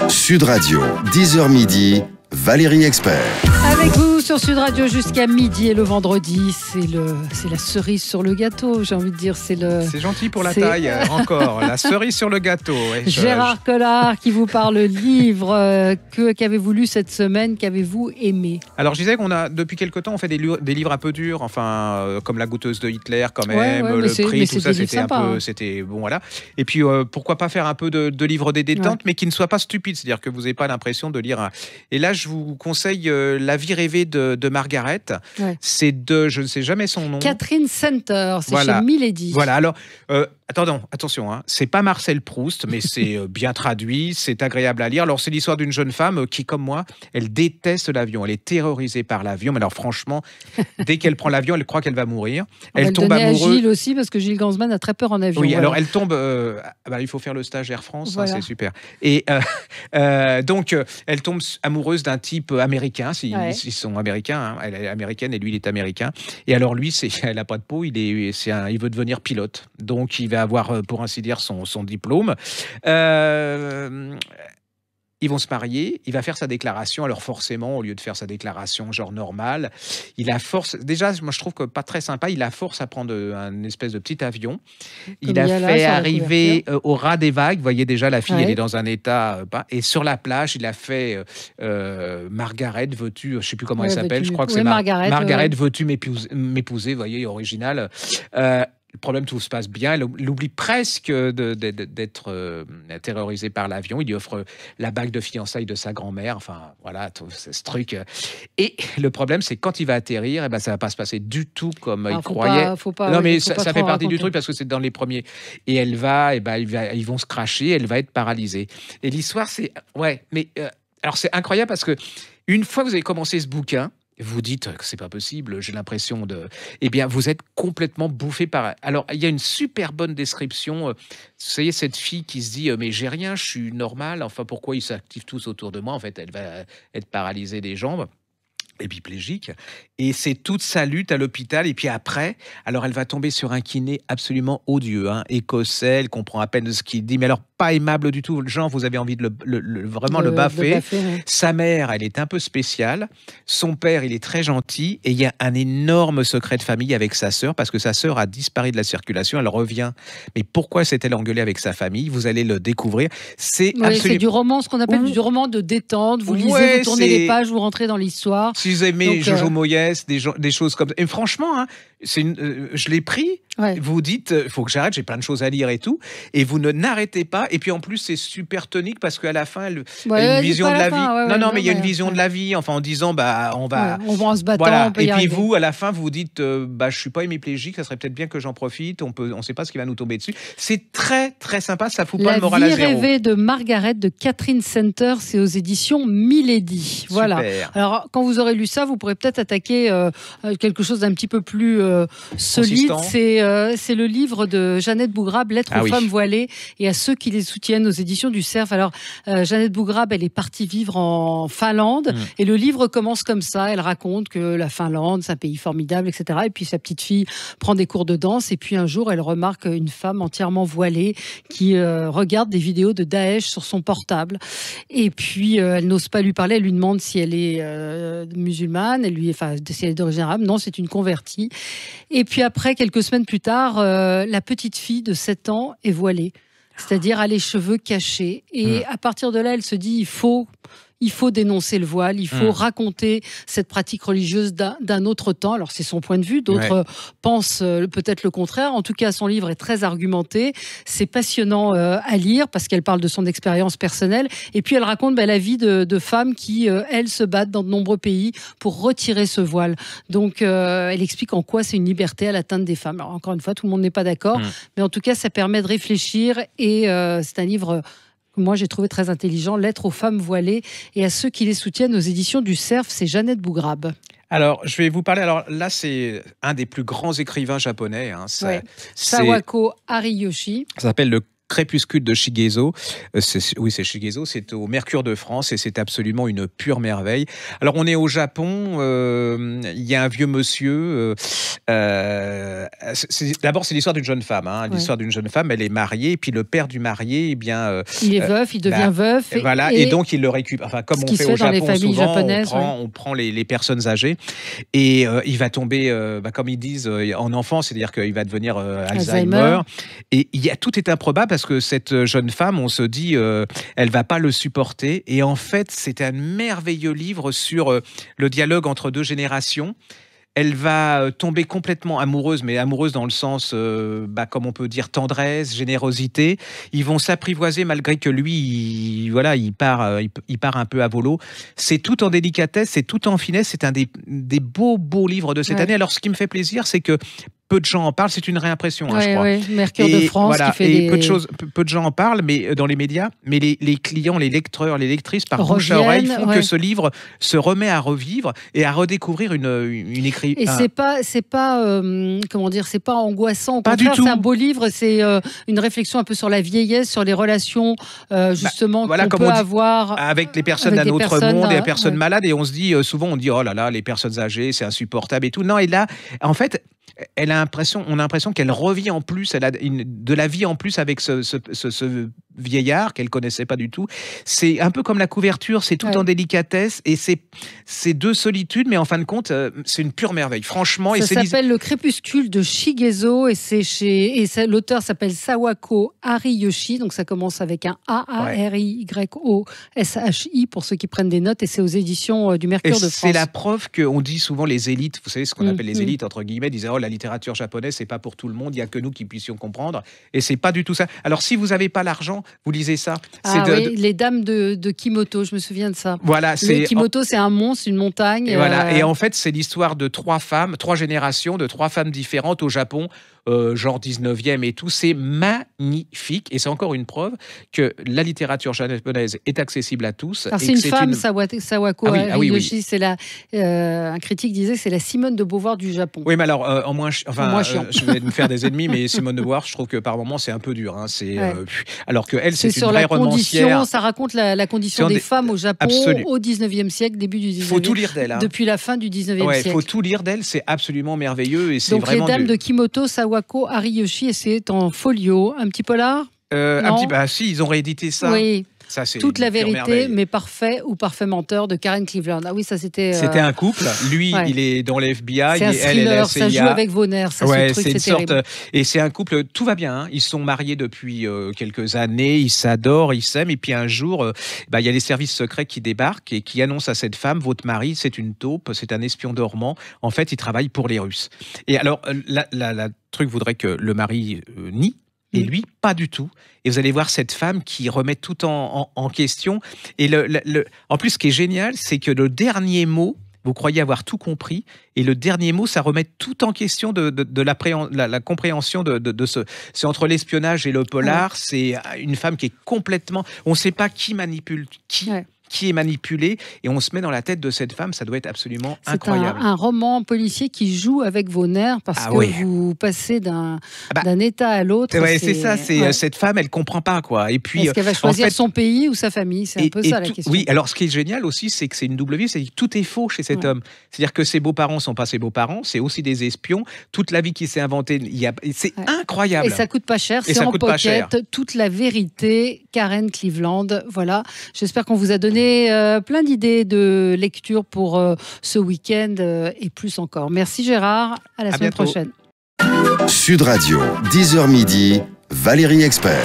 Sud Radio, 10h midi, Valérie Expert. Avec vous sur Sud Radio jusqu'à midi et le vendredi, c'est la cerise sur le gâteau, j'ai envie de dire. C'est gentil pour la taille, encore. La cerise sur le gâteau. Ouais, Gérard Collard qui vous parle livre. Qu'avez-vous lu cette semaine? Qu'avez-vous aimé? Alors, je disais qu'on a, depuis quelque temps, on fait des livres un peu durs, enfin, comme La goûteuse de Hitler, quand même, Le Prix, tout ça, c'était un peu. C'était bon, voilà. Et puis, pourquoi pas faire un peu de livres des détentes, mais qui ne soient pas stupides, c'est-à-dire que vous n'ayez pas l'impression de lire. Et là, je vous conseille La vie rêvée de Margaret. Ouais. C'est de, je ne sais jamais son nom. Catherine Center, c'est chez Milady. Voilà, alors, attention, hein, c'est pas Marcel Proust, mais c'est bien traduit, c'est agréable à lire. Alors, c'est l'histoire d'une jeune femme qui, comme moi, elle déteste l'avion, elle est terrorisée par l'avion, mais alors franchement, dès qu'elle prend l'avion, elle croit qu'elle va mourir. Elle tombe amoureuse. À Gilles aussi, parce que Gilles Gansman a très peur en avion. Oui, voilà. Alors elle tombe, il faut faire le stage Air France, voilà. Hein, c'est super. Et donc, elle tombe amoureuse d'un type américain, ils sont américains, hein. Elle est américaine et lui, il est américain. Et alors lui, elle n'a pas de peau, il veut devenir pilote. Donc, il va avoir, pour ainsi dire, son diplôme. Ils vont se marier, il va faire sa déclaration. Alors forcément, au lieu de faire sa déclaration genre normale, il a force. Déjà, moi je trouve que pas très sympa. Il a force à prendre un espèce de petit avion. Il a fait arriver au ras des vagues. Vous voyez déjà la fille, elle est dans un état. Et sur la plage, il a fait Margaret, veux-tu, je ne sais plus comment elle s'appelle. Je crois que c'est Margaret. Margaret, veux-tu m'épouser. Vous voyez, original. Le problème, tout se passe bien. Elle oublie presque d'être terrorisée par l'avion. Il lui offre la bague de fiançailles de sa grand-mère. Enfin, voilà, tout ce truc. Et le problème, c'est que quand il va atterrir, ça ne va pas se passer du tout comme il croyait. Non, mais ça fait partie du truc parce que c'est dans les premiers. Et elle va, ils vont se cracher. Elle va être paralysée. Et l'histoire, c'est... Ouais, mais... alors, c'est incroyable parce que une fois que vous avez commencé ce bouquin, vous dites que c'est pas possible, j'ai l'impression de... Eh bien, vous êtes complètement bouffé par... Alors, il y a une super bonne description. Vous savez, cette fille qui se dit « Mais j'ai rien, je suis normale. Enfin, pourquoi ils s'activent tous autour de moi ?» En fait, elle va être paralysée des jambes, épiplégique. Et c'est toute sa lutte à l'hôpital. Et puis après, alors elle va tomber sur un kiné absolument odieux, hein, écossais, elle comprend à peine ce qu'il dit, mais alors pas aimable du tout. Genre, vous avez envie de vraiment le baffer. Ouais. Sa mère, elle est un peu spéciale. Son père, il est très gentil. Et il y a un énorme secret de famille avec sa sœur, parce que sa sœur a disparu de la circulation. Elle revient. Mais pourquoi s'est-elle engueulée avec sa famille? Vous allez le découvrir. C'est du roman, ce qu'on appelle du roman de détente. Vous lisez, vous tournez les pages, vous rentrez dans l'histoire. Si vous aimez Jojo Moyes, des choses comme ça. Et franchement, hein, je l'ai pris. Ouais. Vous dites, il faut que j'arrête, j'ai plein de choses à lire et tout. Et vous n'arrêtez pas. Et puis en plus, c'est super tonique parce qu'à la fin, elle a une vision de la vie. Non, mais il y a une vision de la vie. Enfin, en disant, on va en se battant. Voilà. On peut et y puis arriver. vous, à la fin, vous dites, je suis pas hémiplégique, ça serait peut-être bien que j'en profite. On sait pas ce qui va nous tomber dessus. C'est très, très sympa. Ça fout pas le moral à zéro. La vie rêvée de Margaret de Catherine Center, c'est aux éditions Milady. Voilà. Super. Alors, quand vous aurez lu ça, vous pourrez peut-être attaquer quelque chose d'un petit peu plus solide. C'est le livre de Jeannette Bougrabe, Lettres aux femmes voilées et à ceux qui les soutiennent, aux éditions du Cerf. Alors, Jeannette Bougrabe, elle est partie vivre en Finlande et le livre commence comme ça. Elle raconte que la Finlande, c'est un pays formidable, etc. Et puis, sa petite fille prend des cours de danse et puis un jour, elle remarque une femme entièrement voilée qui regarde des vidéos de Daesh sur son portable. Et puis, elle n'ose pas lui parler. Elle lui demande si elle est musulmane, si elle est d'origine arabe. Non, c'est une convertie. Et puis après, quelques semaines plus tard, la petite fille de 7 ans est voilée. C'est-à-dire a les cheveux cachés. Et à partir de là, elle se dit, il faut dénoncer le voile, il faut raconter cette pratique religieuse d'un autre temps. Alors, c'est son point de vue. D'autres pensent peut-être le contraire. En tout cas, son livre est très argumenté. C'est passionnant à lire parce qu'elle parle de son expérience personnelle. Et puis, elle raconte la vie de femmes qui, elles, se battent dans de nombreux pays pour retirer ce voile. Donc, elle explique en quoi c'est une liberté à l'atteinte des femmes. Alors, encore une fois, tout le monde n'est pas d'accord. Mais en tout cas, ça permet de réfléchir. Et c'est un livre... Moi, j'ai trouvé très intelligent, Lettres aux femmes voilées et à ceux qui les soutiennent aux éditions du Cerf, c'est Jeannette Bougrabe. Alors, je vais vous parler. Alors là, c'est un des plus grands écrivains japonais. Hein. Sawako Ariyoshi. Ça s'appelle Le Crépuscule de Shigezo. C'est Shigezo, c'est au Mercure de France et c'est absolument une pure merveille. Alors on est au Japon, il y a un vieux monsieur. D'abord c'est l'histoire d'une jeune femme. L'histoire d'une jeune femme, elle est mariée et puis le père du marié, il est veuf, il devient veuf. Et donc il le récupère. Enfin comme on fait au Japon souvent, on prend les personnes âgées et il va tomber, comme ils disent, en enfant, c'est-à-dire qu'il va devenir Alzheimer. Et tout est improbable parce que cette jeune femme, on se dit, elle va pas le supporter. Et en fait, c'est un merveilleux livre sur le dialogue entre deux générations. Elle va tomber complètement amoureuse, mais amoureuse dans le sens, comme on peut dire, tendresse, générosité. Ils vont s'apprivoiser malgré que lui, il part un peu à volo. C'est tout en délicatesse, c'est tout en finesse. C'est un des beaux livres de cette année. Alors, ce qui me fait plaisir, c'est que peu de gens en parlent, c'est une réimpression, je crois. Mercure de France qui fait peu de gens en parlent, mais dans les médias, mais les clients, les lecteurs, les lectrices, par bouche à oreille, font que ce livre se remet à revivre et à redécouvrir une écriture. Et c'est pas comment dire, c'est pas angoissant. Au contraire, c'est un beau livre. C'est une réflexion un peu sur la vieillesse, sur les relations justement qu'on peut avoir avec les personnes d'un autre monde et les personnes malades. Et on se dit souvent, oh là là, les personnes âgées, c'est insupportable et tout. Non, et là, en fait, on a l'impression qu'elle revit en plus, elle a de la vie en plus avec ce vieillard qu'elle connaissait pas du tout. C'est un peu comme la couverture, c'est tout en délicatesse et c'est deux solitudes, mais en fin de compte, c'est une pure merveille. Franchement, ça s'appelle Le Crépuscule de Shigezo et l'auteur s'appelle Sawako Ariyoshi, donc ça commence avec un A-A-R-Y-O-S-H-I pour ceux qui prennent des notes et c'est aux éditions du Mercure de France. C'est la preuve qu'on dit souvent les élites, vous savez ce qu'on appelle les élites entre guillemets, disaient la littérature japonaise c'est pas pour tout le monde, il y a que nous qui puissions comprendre et c'est pas du tout ça. Alors si vous avez pas l'argent, vous lisez ça. Les dames de Kimoto, je me souviens de ça. Voilà, Kimoto, c'est un mont, c'est une montagne. Et en fait, c'est l'histoire de trois générations, de trois femmes différentes au Japon, genre 19e et tout. C'est magnifique et c'est encore une preuve que la littérature japonaise est accessible à tous. Alors, c'est une femme, Sawako Ariyoshi. C'est un critique disait c'est la Simone de Beauvoir du Japon. Oui, mais alors, je vais me faire des ennemis, mais Simone de Beauvoir, je trouve que par moments, c'est un peu dur. Alors que elle, c'est une vraie romancière. Ça raconte la condition des femmes au Japon au 19e siècle, début du 19e. Il faut tout lire d'elle. Depuis la fin du 19e siècle. Il faut tout lire d'elle, c'est absolument merveilleux. Et c'est donc, vraiment les dames de Kimoto, Sawako Ariyoshi, et c'est en folio. Un petit polar si, ils ont réédité ça. Oui. Ça, Toute la vérité, mais parfait ou parfait menteur de Karen Cleveland. Ah oui, ça c'était. C'était un couple. Lui, il est dans les FBI. C'est un thriller. Ça joue avec vos nerfs. C'est une sorte. Et c'est un couple. Tout va bien. Ils sont mariés depuis quelques années. Ils s'adorent, ils s'aiment. Et puis un jour, il y a les services secrets qui débarquent et qui annoncent à cette femme, votre mari, c'est une taupe, c'est un espion dormant. En fait, il travaille pour les Russes. Et alors, la truc voudrait que le mari nie. Et lui, pas du tout. Et vous allez voir cette femme qui remet tout en question. Et en plus, ce qui est génial, c'est que le dernier mot, vous croyez avoir tout compris, et le dernier mot, ça remet tout en question de la compréhension de ce... C'est entre l'espionnage et le polar, c'est une femme qui est complètement... On ne sait pas qui manipule qui. Qui est manipulé et on se met dans la tête de cette femme, ça doit être absolument incroyable. C'est un roman policier qui joue avec vos nerfs parce que vous passez d'un état à l'autre. C'est ça, cette femme, elle comprend pas quoi. Et puis, est-ce qu'elle va choisir son pays ou sa famille? C'est un peu ça la question. Oui, alors ce qui est génial aussi, c'est que c'est une double vie, c'est que tout est faux chez cet homme. C'est-à-dire que ses beaux-parents sont pas ses beaux-parents, c'est aussi des espions. Toute la vie qui s'est inventée, c'est incroyable. Et ça coûte pas cher, c'est en pocket, toute la vérité. Karen Cleveland, voilà. J'espère qu'on vous a donné plein d'idées de lecture pour ce week-end et plus encore. Merci Gérard, à la semaine prochaine. Sud Radio, 10h midi, Valérie Expert.